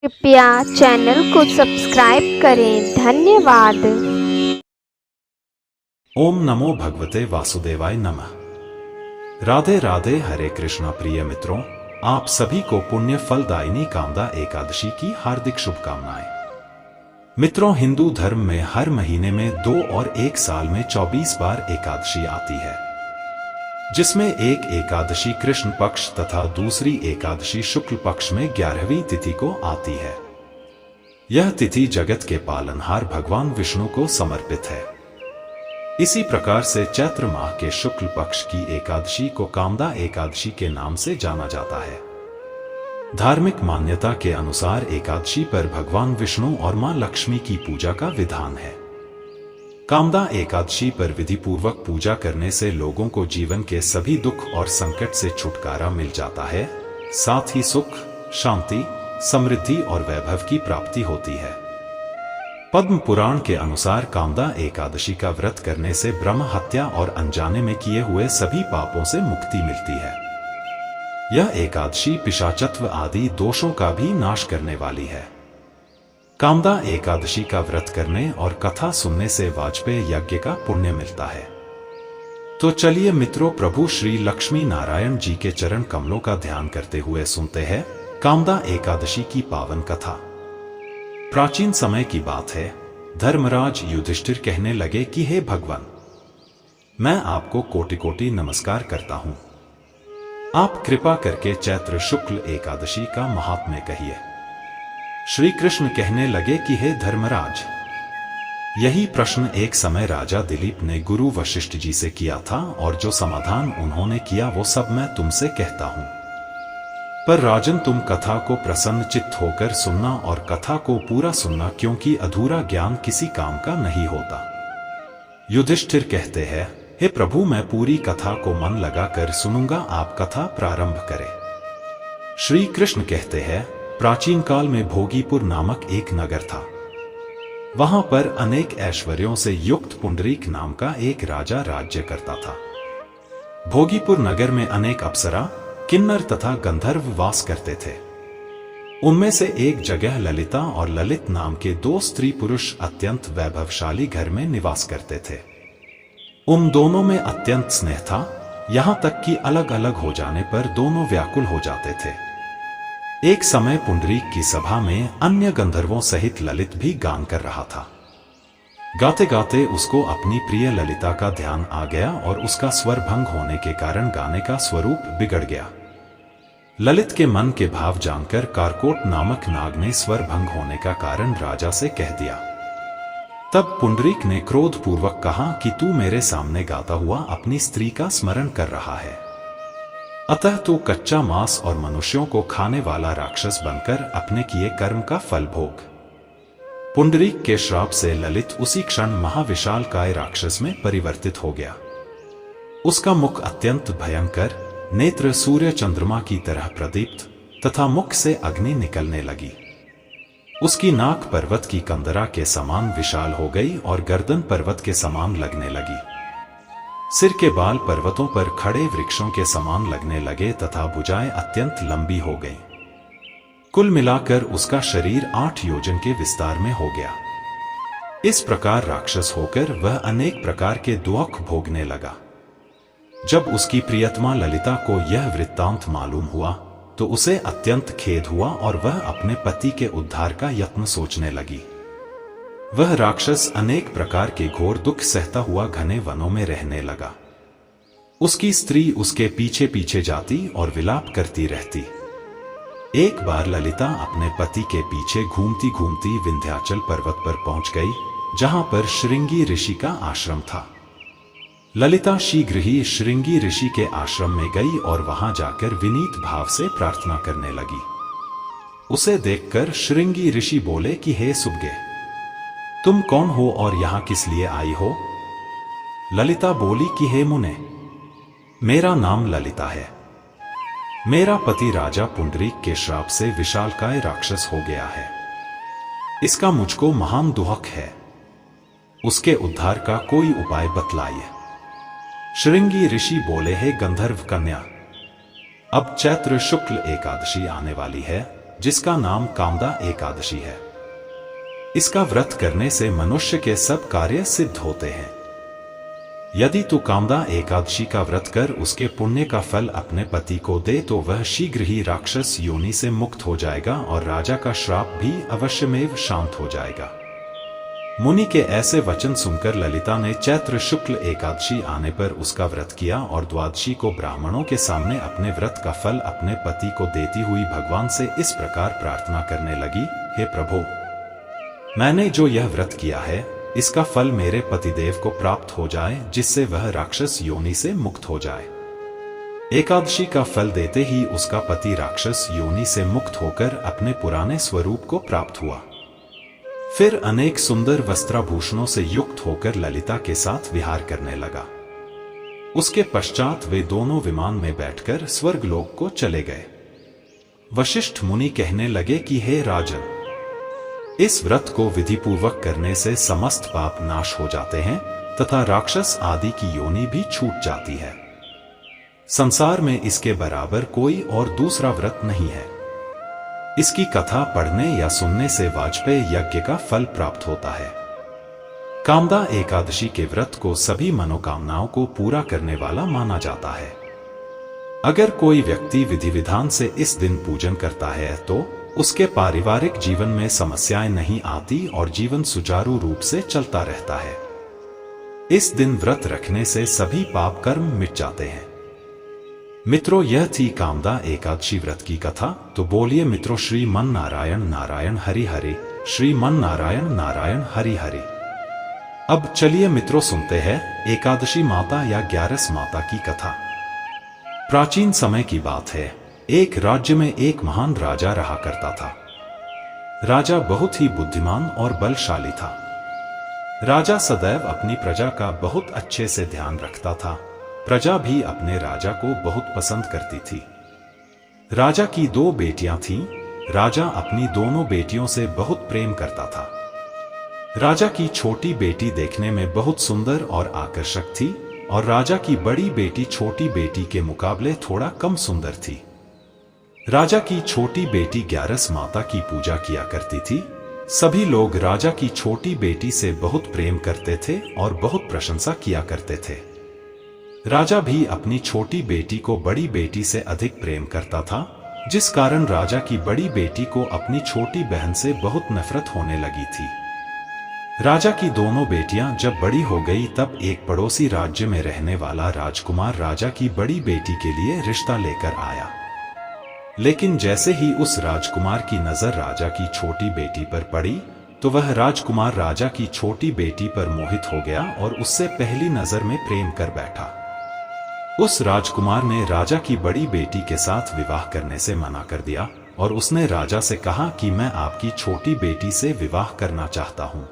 कृपया चैनल को सब्सक्राइब करें। धन्यवाद। ओम नमो भगवते वासुदेवाय नमः। राधे राधे। हरे कृष्णा। प्रिय मित्रों, आप सभी को पुण्य फलदायिनी कामदा एकादशी की हार्दिक शुभकामनाएं। मित्रों, हिंदू धर्म में हर महीने में 2 और एक साल में 24 बार एकादशी आती है, जिसमें एक एकादशी कृष्ण पक्ष तथा दूसरी एकादशी शुक्ल पक्ष में 11वीं तिथि को आती है। यह तिथि जगत के पालनहार भगवान विष्णु को समर्पित है। इसी प्रकार से चैत्र माह के शुक्ल पक्ष की एकादशी को कामदा एकादशी के नाम से जाना जाता है। धार्मिक मान्यता के अनुसार एकादशी पर भगवान विष्णु और मां लक्ष्मी की पूजा का विधान है। कामदा एकादशी पर विधि पूर्वक पूजा करने से लोगों को जीवन के सभी दुख और संकट से छुटकारा मिल जाता है, साथ ही सुख, शांति, समृद्धि और वैभव की प्राप्ति होती है। पद्म पुराण के अनुसार कामदा एकादशी का व्रत करने से ब्रह्म हत्या और अनजाने में किए हुए सभी पापों से मुक्ति मिलती है। यह एकादशी पिशाचत्व आदि दोषों का भी नाश करने वाली है। कामदा एकादशी का व्रत करने और कथा सुनने से वाजपेय यज्ञ का पुण्य मिलता है। तो चलिए मित्रों, प्रभु श्री लक्ष्मी नारायण जी के चरण कमलों का ध्यान करते हुए सुनते हैं कामदा एकादशी की पावन कथा। प्राचीन समय की बात है। धर्मराज युधिष्ठिर कहने लगे कि हे भगवान, मैं आपको कोटि कोटि नमस्कार करता हूं। आप कृपा करके चैत्र शुक्ल एकादशी का महात्म्य कहिए। श्री कृष्ण कहने लगे कि हे धर्मराज, यही प्रश्न एक समय राजा दिलीप ने गुरु वशिष्ठ जी से किया था, और जो समाधान उन्होंने किया वो सब मैं तुमसे कहता हूं। पर राजन, तुम कथा को प्रसन्न चित्त होकर सुनना और कथा को पूरा सुनना, क्योंकि अधूरा ज्ञान किसी काम का नहीं होता। युधिष्ठिर कहते हैं, हे प्रभु, मैं पूरी कथा को मन लगाकर सुनूंगा, आप कथा प्रारंभ करें। श्री कृष्ण कहते हैं, प्राचीन काल में भोगीपुर नामक एक नगर था। वहां पर अनेक ऐश्वर्यों से युक्त पुंडरीक नाम का एक राजा राज्य करता था। भोगीपुर नगर में अनेक अप्सरा, किन्नर तथा गंधर्व वास करते थे। उनमें से एक जगह ललिता और ललित नाम के 2 स्त्री पुरुष अत्यंत वैभवशाली घर में निवास करते थे। उन दोनों में अत्यंत स्नेह था, यहां तक कि अलग अलग हो जाने पर दोनों व्याकुल हो जाते थे। एक समय पुंडरीक की सभा में अन्य गंधर्वों सहित ललित भी गान कर रहा था। गाते गाते उसको अपनी प्रिय ललिता का ध्यान आ गया और उसका स्वर भंग होने के कारण गाने का स्वरूप बिगड़ गया। ललित के मन के भाव जानकर कारकोट नामक नाग ने स्वर भंग होने का कारण राजा से कह दिया। तब पुंडरीक ने क्रोध पूर्वक कहा कि तू मेरे सामने गाता हुआ अपनी स्त्री का स्मरण कर रहा है, अतः तू कच्चा मांस और मनुष्यों को खाने वाला राक्षस बनकर अपने किए कर्म का फल भोग। पुंडरीक के श्राप से ललित उसी क्षण महाविशालकाय राक्षस में परिवर्तित हो गया। उसका मुख अत्यंत भयंकर, नेत्र सूर्य चंद्रमा की तरह प्रदीप्त तथा मुख से अग्नि निकलने लगी। उसकी नाक पर्वत की कंदरा के समान विशाल हो गई और गर्दन पर्वत के समान लगने लगी। सिर के बाल पर्वतों पर खड़े वृक्षों के समान लगने लगे तथा भुजाएं अत्यंत लंबी हो गईं। कुल मिलाकर उसका शरीर 8 योजन के विस्तार में हो गया। इस प्रकार राक्षस होकर वह अनेक प्रकार के दुख भोगने लगा। जब उसकी प्रियतमा ललिता को यह वृत्तांत मालूम हुआ तो उसे अत्यंत खेद हुआ और वह अपने पति के उद्धार का यत्न सोचने लगी। वह राक्षस अनेक प्रकार के घोर दुख सहता हुआ घने वनों में रहने लगा। उसकी स्त्री उसके पीछे पीछे जाती और विलाप करती रहती। एक बार ललिता अपने पति के पीछे घूमती घूमती विंध्याचल पर्वत पर पहुंच गई, जहां पर श्रृंगी ऋषि का आश्रम था। ललिता शीघ्र ही श्रृंगी ऋषि के आश्रम में गई और वहां जाकर विनीत भाव से प्रार्थना करने लगी। उसे देखकर श्रृंगी ऋषि बोले कि हे सुबगे, तुम कौन हो और यहां किस लिए आई हो? ललिता बोली कि हे मुने, मेरा नाम ललिता है। मेरा पति राजा पुंडरीक के श्राप से विशालकाय राक्षस हो गया है। इसका मुझको महान दुख है। उसके उद्धार का कोई उपाय बतलाइए। श्रृंगी ऋषि बोले, हे गंधर्व कन्या, अब चैत्र शुक्ल एकादशी आने वाली है, जिसका नाम कामदा एकादशी है। इसका व्रत करने से मनुष्य के सब कार्य सिद्ध होते हैं। यदि तू कामदा एकादशी का व्रत कर उसके पुण्य का फल अपने पति को दे तो वह शीघ्र ही राक्षस योनि से मुक्त हो जाएगा और राजा का श्राप भी अवश्यमेव शांत हो जाएगा। मुनि के ऐसे वचन सुनकर ललिता ने चैत्र शुक्ल एकादशी आने पर उसका व्रत किया और द्वादशी को ब्राह्मणों के सामने अपने व्रत का फल अपने पति को देती हुई भगवान से इस प्रकार प्रार्थना करने लगी, हे प्रभु, मैंने जो यह व्रत किया है इसका फल मेरे पतिदेव को प्राप्त हो जाए, जिससे वह राक्षस योनि से मुक्त हो जाए। एकादशी का फल देते ही उसका पति राक्षस योनि से मुक्त होकर अपने पुराने स्वरूप को प्राप्त हुआ। फिर अनेक सुंदर वस्त्राभूषणों से युक्त होकर ललिता के साथ विहार करने लगा। उसके पश्चात वे दोनों विमान में बैठकर स्वर्गलोक को चले गए। वशिष्ठ मुनि कहने लगे कि हे राजन, इस व्रत को विधिपूर्वक करने से समस्त पाप नाश हो जाते हैं तथा राक्षस आदि की योनि भी छूट जाती है। संसार में इसके बराबर कोई और दूसरा व्रत नहीं है। इसकी कथा पढ़ने या सुनने से वाजपेय यज्ञ का फल प्राप्त होता है। कामदा एकादशी के व्रत को सभी मनोकामनाओं को पूरा करने वाला माना जाता है। अगर कोई व्यक्ति विधि विधान से इस दिन पूजन करता है तो उसके पारिवारिक जीवन में समस्याएं नहीं आती और जीवन सुचारू रूप से चलता रहता है। इस दिन व्रत रखने से सभी पाप कर्म मिट जाते हैं। मित्रों, यह थी कामदा एकादशी व्रत की कथा। तो बोलिए मित्रों, श्रीमन नारायण नारायण हरि हरि, श्रीमन नारायण नारायण हरि हरि। अब चलिए मित्रों सुनते हैं एकादशी माता या ग्यारस माता की कथा। प्राचीन समय की बात है। एक राज्य में एक महान राजा रहा करता था। राजा बहुत ही बुद्धिमान और बलशाली था। राजा सदैव अपनी प्रजा का बहुत अच्छे से ध्यान रखता था। प्रजा भी अपने राजा को बहुत पसंद करती थी। राजा की 2 बेटियां थीं। राजा अपनी दोनों बेटियों से बहुत प्रेम करता था। राजा की छोटी बेटी देखने में बहुत सुंदर और आकर्षक थी और राजा की बड़ी बेटी छोटी बेटी के मुकाबले थोड़ा कम सुंदर थी। राजा की छोटी बेटी ग्यारस माता की पूजा किया करती थी। सभी लोग राजा की छोटी बेटी से बहुत प्रेम करते थे और बहुत प्रशंसा किया करते थे। राजा भी अपनी छोटी बेटी को बड़ी बेटी से अधिक प्रेम करता था, जिस कारण राजा की बड़ी बेटी को अपनी छोटी बहन से बहुत नफरत होने लगी थी। राजा की दोनों बेटियां जब बड़ी हो गई तब एक पड़ोसी राज्य में रहने वाला राजकुमार राजा की बड़ी बेटी के लिए रिश्ता लेकर आया। लेकिन जैसे ही उस राजकुमार की नजर राजा की छोटी बेटी पर पड़ी तो वह राजकुमार राजा की छोटी बेटी पर मोहित हो गया और उससे पहली नजर में प्रेम कर बैठा। उस राजकुमार ने राजा की बड़ी बेटी के साथ विवाह करने से मना कर दिया और उसने राजा से कहा कि मैं आपकी छोटी बेटी से विवाह करना चाहता हूं।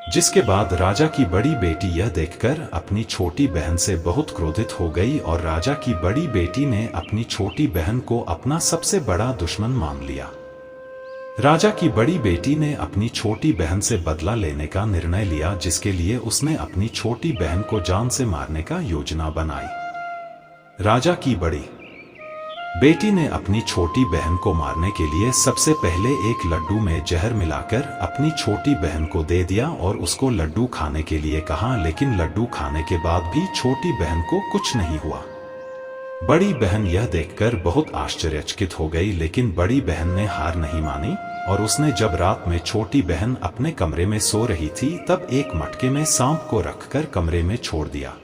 जिसके बाद राजा की बड़ी बेटी यह देखकर अपनी छोटी बहन से बहुत क्रोधित हो गई और राजा की बड़ी बेटी ने अपनी छोटी बहन को अपना सबसे बड़ा दुश्मन मान लिया। राजा की बड़ी बेटी ने अपनी छोटी बहन से बदला लेने का निर्णय लिया, जिसके लिए उसने अपनी छोटी बहन को जान से मारने का योजना बनाई। राजा की बड़ी बेटी ने अपनी छोटी बहन को मारने के लिए सबसे पहले एक लड्डू में जहर मिलाकर अपनी छोटी बहन को दे दिया और उसको लड्डू खाने के लिए कहा, लेकिन लड्डू खाने के बाद भी छोटी बहन को कुछ नहीं हुआ। बड़ी बहन यह देखकर बहुत आश्चर्यचकित हो गई, लेकिन बड़ी बहन ने हार नहीं मानी और उसने जब रात में छोटी बहन अपने कमरे में सो रही थी तब एक मटके में सांप को रखकर कमरे में छोड़ दिया।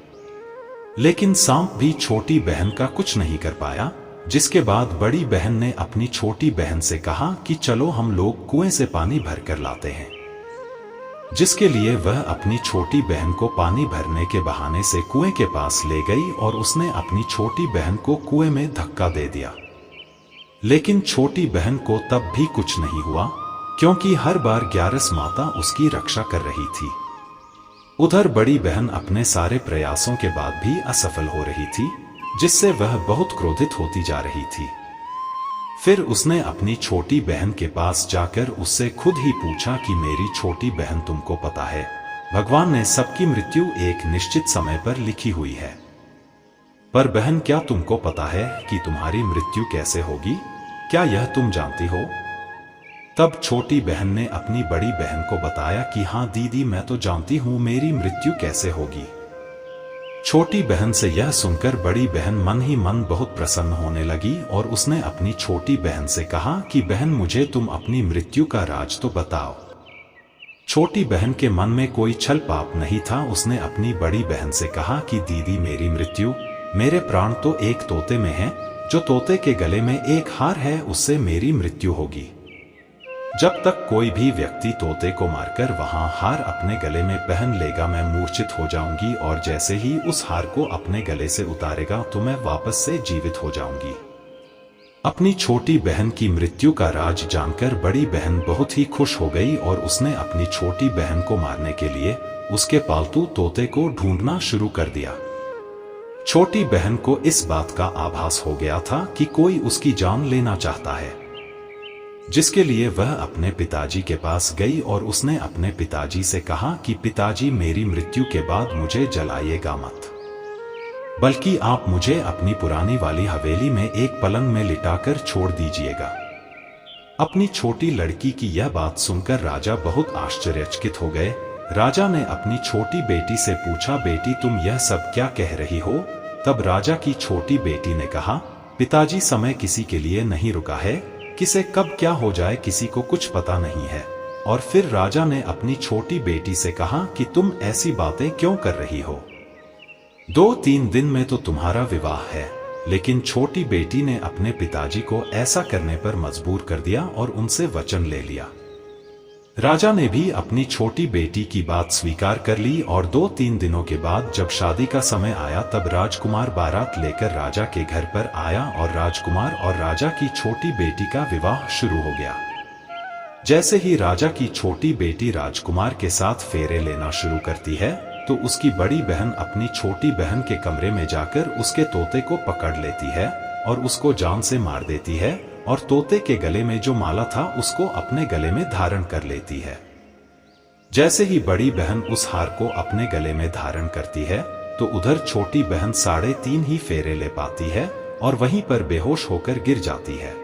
लेकिन सांप भी छोटी बहन का कुछ नहीं कर पाया। जिसके बाद बड़ी बहन ने अपनी छोटी बहन से कहा कि चलो हम लोग कुएं से पानी भरकर लाते हैं। जिसके लिए वह अपनी छोटी बहन को पानी भरने के बहाने से कुएं के पास ले गई और उसने अपनी छोटी बहन को कुएं में धक्का दे दिया। लेकिन छोटी बहन को तब भी कुछ नहीं हुआ, क्योंकि हर बार ग्यारस माता उसकी रक्षा कर रही थी। उधर बड़ी बहन अपने सारे प्रयासों के बाद भी असफल हो रही थी, जिससे वह बहुत क्रोधित होती जा रही थी। फिर उसने अपनी छोटी बहन के पास जाकर उससे खुद ही पूछा कि मेरी छोटी बहन, तुमको पता है भगवान ने सबकी मृत्यु एक निश्चित समय पर लिखी हुई है, पर बहन क्या तुमको पता है कि तुम्हारी मृत्यु कैसे होगी? क्या यह तुम जानती हो? तब छोटी बहन ने अपनी बड़ी बहन को बताया कि हाँ दीदी, मैं तो जानती हूँ, मेरी मृत्यु कैसे होगी। छोटी बहन से यह सुनकर बड़ी बहन मन ही मन बहुत प्रसन्न होने लगी और उसने अपनी छोटी बहन से कहा कि बहन, मुझे तुम अपनी मृत्यु का राज तो बताओ। छोटी बहन के मन में कोई छल पाप नहीं था। उसने अपनी बड़ी बहन से कहा कि दीदी, मेरी मृत्यु, मेरे प्राण तो एक तोते में हैं। जो तोते के गले में एक हार है, उससे मेरी मृत्यु होगी। जब तक कोई भी व्यक्ति तोते को मारकर वहां हार अपने गले में पहन लेगा, मैं मूर्छित हो जाऊंगी और जैसे ही उस हार को अपने गले से उतारेगा तो मैं वापस से जीवित हो जाऊंगी। अपनी छोटी बहन की मृत्यु का राज जानकर बड़ी बहन बहुत ही खुश हो गई और उसने अपनी छोटी बहन को मारने के लिए उसके पालतू तोते को ढूंढना शुरू कर दिया। छोटी बहन को इस बात का आभास हो गया था कि कोई उसकी जान लेना चाहता है, जिसके लिए वह अपने पिताजी के पास गई और उसने अपने पिताजी से कहा कि पिताजी, मेरी मृत्यु के बाद मुझे जलाइएगा मत, बल्कि आप मुझे अपनी पुरानी वाली हवेली में एक पलंग में लिटाकर छोड़ दीजिएगा। अपनी छोटी लड़की की यह बात सुनकर राजा बहुत आश्चर्यचकित हो गए। राजा ने अपनी छोटी बेटी से पूछा, बेटी, तुम यह सब क्या कह रही हो? तब राजा की छोटी बेटी ने कहा, पिताजी, समय किसी के लिए नहीं रुका है, किसे कब क्या हो जाए किसी को कुछ पता नहीं है। और फिर राजा ने अपनी छोटी बेटी से कहा कि तुम ऐसी बातें क्यों कर रही हो? 2-3 दिन में तो तुम्हारा विवाह है। लेकिन छोटी बेटी ने अपने पिताजी को ऐसा करने पर मजबूर कर दिया और उनसे वचन ले लिया। राजा ने भी अपनी छोटी बेटी की बात स्वीकार कर ली और 2-3 दिनों के बाद जब शादी का समय आया तब राजकुमार बारात लेकर राजा के घर पर आया और राजकुमार और राजा की छोटी बेटी का विवाह शुरू हो गया। जैसे ही राजा की छोटी बेटी राजकुमार के साथ फेरे लेना शुरू करती है तो उसकी बड़ी बहन अपनी छोटी बहन के कमरे में जाकर उसके तोते को पकड़ लेती है और उसको जान से मार देती है और तोते के गले में जो माला था उसको अपने गले में धारण कर लेती है। जैसे ही बड़ी बहन उस हार को अपने गले में धारण करती है तो उधर छोटी बहन 3.5 ही फेरे ले पाती है और वहीं पर बेहोश होकर गिर जाती है।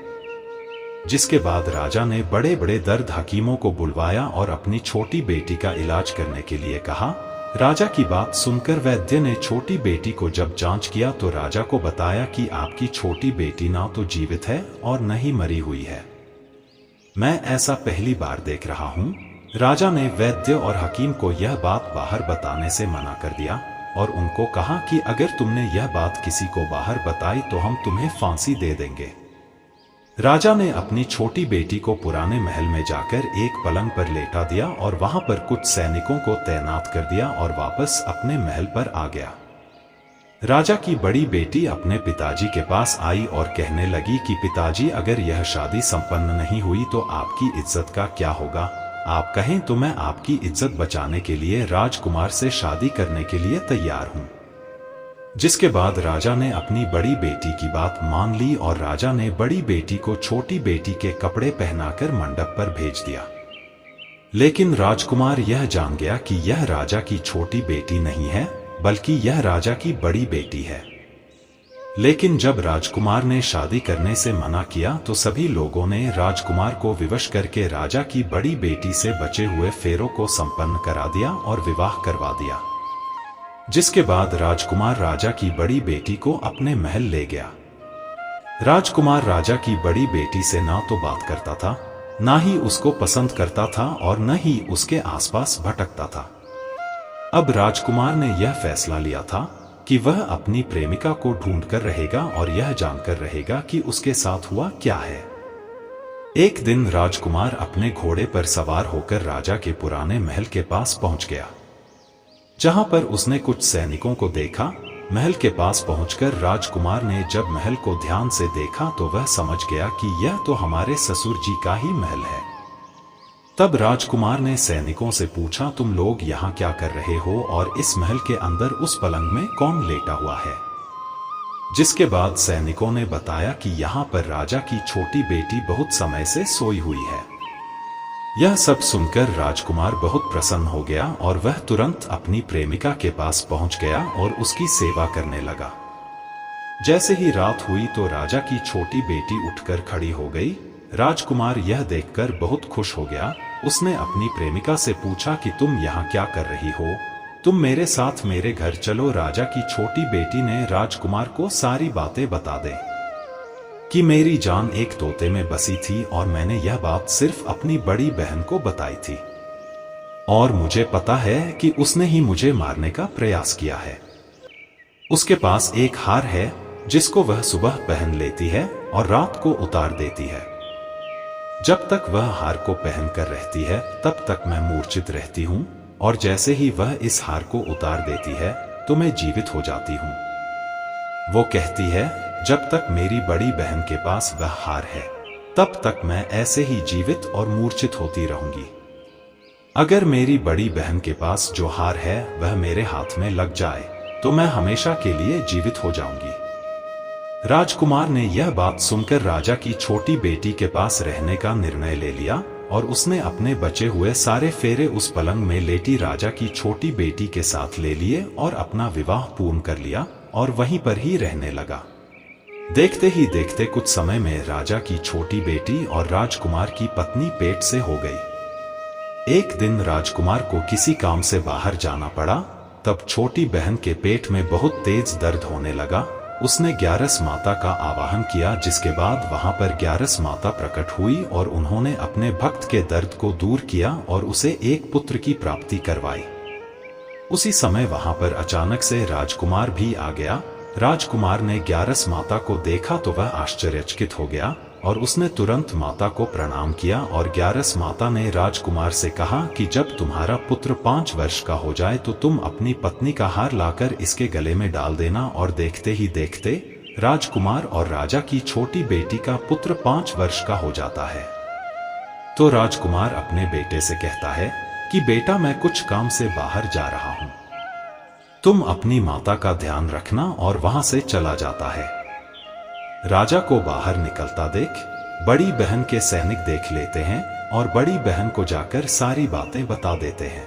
जिसके बाद राजा ने बड़े बड़े दर्द हकीमों को बुलवाया और अपनी छोटी बेटी का इलाज करने के लिए कहा। राजा की बात सुनकर वैद्य ने छोटी बेटी को जब जांच किया तो राजा को बताया कि आपकी छोटी बेटी ना तो जीवित है और न ही मरी हुई है। मैं ऐसा पहली बार देख रहा हूँ। राजा ने वैद्य और हकीम को यह बात बाहर बताने से मना कर दिया और उनको कहा कि अगर तुमने यह बात किसी को बाहर बताई तो हम तुम्हें फांसी दे देंगे। राजा ने अपनी छोटी बेटी को पुराने महल में जाकर एक पलंग पर लेटा दिया और वहां पर कुछ सैनिकों को तैनात कर दिया और वापस अपने महल पर आ गया। राजा की बड़ी बेटी अपने पिताजी के पास आई और कहने लगी कि पिताजी, अगर यह शादी संपन्न नहीं हुई तो आपकी इज्जत का क्या होगा? आप कहें तो मैं आपकी इज्जत बचाने के लिए राजकुमार से शादी करने के लिए तैयार हूं। जिसके बाद राजा ने अपनी बड़ी बेटी की बात मान ली और राजा ने बड़ी बेटी को छोटी बेटी के कपड़े पहनाकर मंडप पर भेज दिया। लेकिन राजकुमार यह जान गया कि यह राजा की छोटी बेटी नहीं है बल्कि यह राजा की बड़ी बेटी है। लेकिन जब राजकुमार ने शादी करने से मना किया तो सभी लोगों ने राजकुमार को विवश करके राजा की बड़ी बेटी से बचे हुए फेरों को संपन्न करा दिया और विवाह करवा दिया। जिसके बाद राजकुमार राजा की बड़ी बेटी को अपने महल ले गया। राजकुमार राजा की बड़ी बेटी से ना तो बात करता था, ना ही उसको पसंद करता था और न ही उसके आसपास भटकता था। अब राजकुमार ने यह फैसला लिया था कि वह अपनी प्रेमिका को ढूंढकर रहेगा और यह जानकर रहेगा कि उसके साथ हुआ क्या है। एक दिन राजकुमार अपने घोड़े पर सवार होकर राजा के पुराने महल के पास पहुंच गया, जहां पर उसने कुछ सैनिकों को देखा। महल के पास पहुंचकर राजकुमार ने जब महल को ध्यान से देखा तो वह समझ गया कि यह तो हमारे ससुर जी का ही महल है। तब राजकुमार ने सैनिकों से पूछा, तुम लोग यहाँ क्या कर रहे हो और इस महल के अंदर उस पलंग में कौन लेटा हुआ है? जिसके बाद सैनिकों ने बताया कि यहाँ पर राजा की छोटी बेटी बहुत समय से सोई हुई है। यह सब सुनकर राजकुमार बहुत प्रसन्न हो गया और वह तुरंत अपनी प्रेमिका के पास पहुंच गया और उसकी सेवा करने लगा। जैसे ही रात हुई तो राजा की छोटी बेटी उठकर खड़ी हो गई। राजकुमार यह देखकर बहुत खुश हो गया। उसने अपनी प्रेमिका से पूछा कि तुम यहाँ क्या कर रही हो? तुम मेरे साथ मेरे घर चलो। राजा की छोटी बेटी ने राजकुमार को सारी बातें बता दी कि मेरी जान एक तोते में बसी थी और मैंने यह बात सिर्फ अपनी बड़ी बहन को बताई थी और मुझे पता है कि उसने ही मुझे मारने का प्रयास किया है। उसके पास एक हार है जिसको वह सुबह पहन लेती है और रात को उतार देती है। जब तक वह हार को पहनकर रहती है तब तक मैं मूर्छित रहती हूँ और जैसे ही वह इस हार को उतार देती है तो मैं जीवित हो जाती हूँ। वो कहती है जब तक मेरी बड़ी बहन के पास वह हार है तब तक मैं ऐसे ही जीवित और मूर्छित होती रहूंगी। अगर मेरी बड़ी बहन के पास जो हार है वह मेरे हाथ में लग जाए तो मैं हमेशा के लिए जीवित हो जाऊंगी। राजकुमार ने यह बात सुनकर राजा की छोटी बेटी के पास रहने का निर्णय ले लिया और उसने अपने बचे हुए सारे फेरे उस पलंग में लेटी राजा की छोटी बेटी के साथ ले लिए और अपना विवाह पूर्ण कर लिया और वहीं पर ही रहने लगा। देखते ही देखते कुछ समय में राजा की छोटी बेटी और राजकुमार की पत्नी पेट से हो गई। एक दिन राजकुमार को किसी काम से बाहर जाना पड़ा। तब छोटी बहन के पेट में बहुत तेज दर्द होने लगा। उसने ग्यारस माता का आवाहन किया जिसके बाद वहां पर ग्यारस माता प्रकट हुई और उन्होंने अपने भक्त के दर्द को दूर किया और उसे एक पुत्र की प्राप्ति करवाई। उसी समय वहां पर अचानक से राजकुमार भी आ गया। राजकुमार ने ग्यारस माता को देखा तो वह आश्चर्यचकित हो गया और उसने तुरंत माता को प्रणाम किया और ग्यारस माता ने राजकुमार से कहा कि जब तुम्हारा पुत्र 5 वर्ष का हो जाए तो तुम अपनी पत्नी का हार लाकर इसके गले में डाल देना। और देखते ही देखते राजकुमार और राजा की छोटी बेटी का पुत्र 5 वर्ष का हो जाता है। तो राजकुमार अपने बेटे से कहता है कि बेटा मैं कुछ काम से बाहर जा रहा हूं, तुम अपनी माता का ध्यान रखना और वहां से चला जाता है। राजा को बाहर निकलता देख बड़ी बहन के सैनिक देख लेते हैं और बड़ी बहन को जाकर सारी बातें बता देते हैं।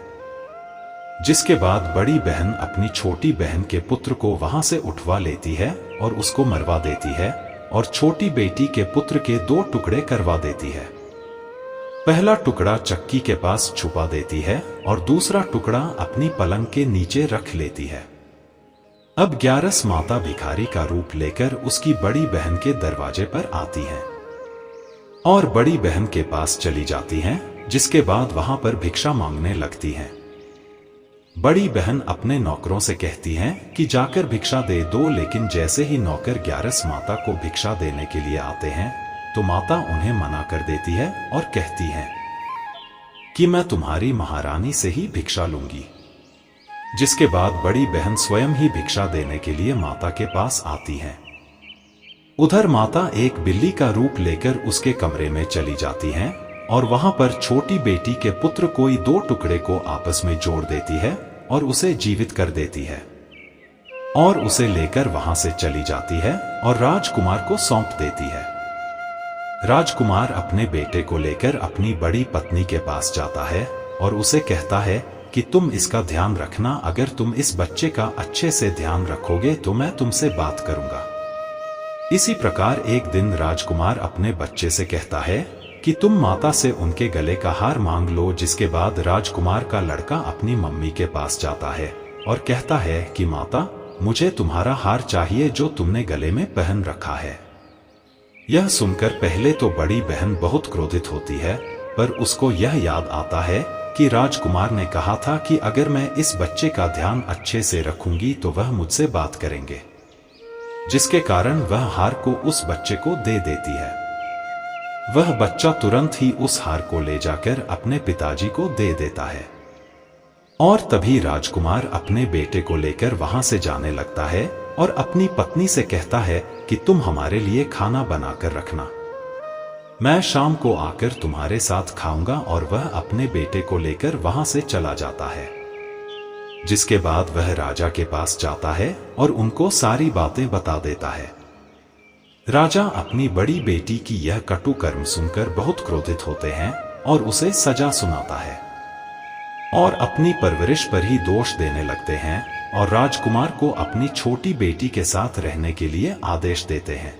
जिसके बाद बड़ी बहन अपनी छोटी बहन के पुत्र को वहां से उठवा लेती है और उसको मरवा देती है और छोटी बेटी के पुत्र के 2 टुकड़े करवा देती है। पहला टुकड़ा चक्की के पास छुपा देती है और दूसरा टुकड़ा अपनी पलंग के नीचे रख लेती है। अब ग्यारस माता भिखारी का रूप लेकर उसकी बड़ी बहन के दरवाजे पर आती है और बड़ी बहन के पास चली जाती हैं, जिसके बाद वहां पर भिक्षा मांगने लगती हैं। बड़ी बहन अपने नौकरों से कहती हैं कि जाकर भिक्षा दे दो, लेकिन जैसे ही नौकर ग्यारस माता को भिक्षा देने के लिए आते हैं तो माता उन्हें मना कर देती है और कहती है कि मैं तुम्हारी महारानी से ही भिक्षा लूंगी। जिसके बाद बड़ी बहन स्वयं ही भिक्षा देने के लिए माता के पास आती है। उधर माता एक बिल्ली का रूप लेकर उसके कमरे में चली जाती हैं और वहां पर छोटी बेटी के पुत्र कोई 2 टुकड़े को आपस में जोड़ देती है और उसे जीवित कर देती है और उसे लेकर वहां से चली जाती है और राजकुमार को सौंप देती है। राजकुमार अपने बेटे को लेकर अपनी बड़ी पत्नी के पास जाता है और उसे कहता है कि तुम इसका ध्यान रखना, अगर तुम इस बच्चे का अच्छे से ध्यान रखोगे तो मैं तुमसे बात करूंगा। इसी प्रकार एक दिन राजकुमार अपने बच्चे से कहता है कि तुम माता से उनके गले का हार मांग लो। जिसके बाद राजकुमार का लड़का अपनी मम्मी के पास जाता है और कहता है कि माता, मुझे तुम्हारा हार चाहिए जो तुमने गले में पहन रखा है। यह सुनकर पहले तो बड़ी बहन बहुत क्रोधित होती है, पर उसको यह याद आता है कि राजकुमार ने कहा था कि अगर मैं इस बच्चे का ध्यान अच्छे से रखूंगी तो वह मुझसे बात करेंगे, जिसके कारण वह हार को उस बच्चे को दे देती है। वह बच्चा तुरंत ही उस हार को ले जाकर अपने पिताजी को दे देता है और तभी राजकुमार अपने बेटे को लेकर वहां से जाने लगता है और अपनी पत्नी से कहता है कि तुम हमारे लिए खाना बनाकर रखना, मैं शाम को आकर तुम्हारे साथ खाऊंगा। और वह अपने बेटे को लेकर वहां से चला जाता है। जिसके बाद वह राजा के पास जाता है और उनको सारी बातें बता देता है। राजा अपनी बड़ी बेटी की यह कटु कर्म सुनकर बहुत क्रोधित होते हैं और उसे सजा सुनाता है। और अपनी परवरिश पर ही दोष देने लगते हैं और राजकुमार को अपनी छोटी बेटी के साथ रहने के लिए आदेश देते हैं।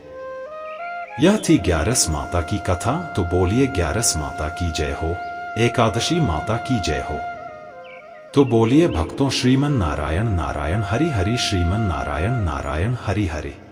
यह थी ग्यारस माता की कथा। तो बोलिए ग्यारस माता की जय हो, एकादशी माता की जय हो। तो बोलिए भक्तों, श्रीमन नारायण नारायण हरि हरि, श्रीमन नारायण नारायण हरि हरि।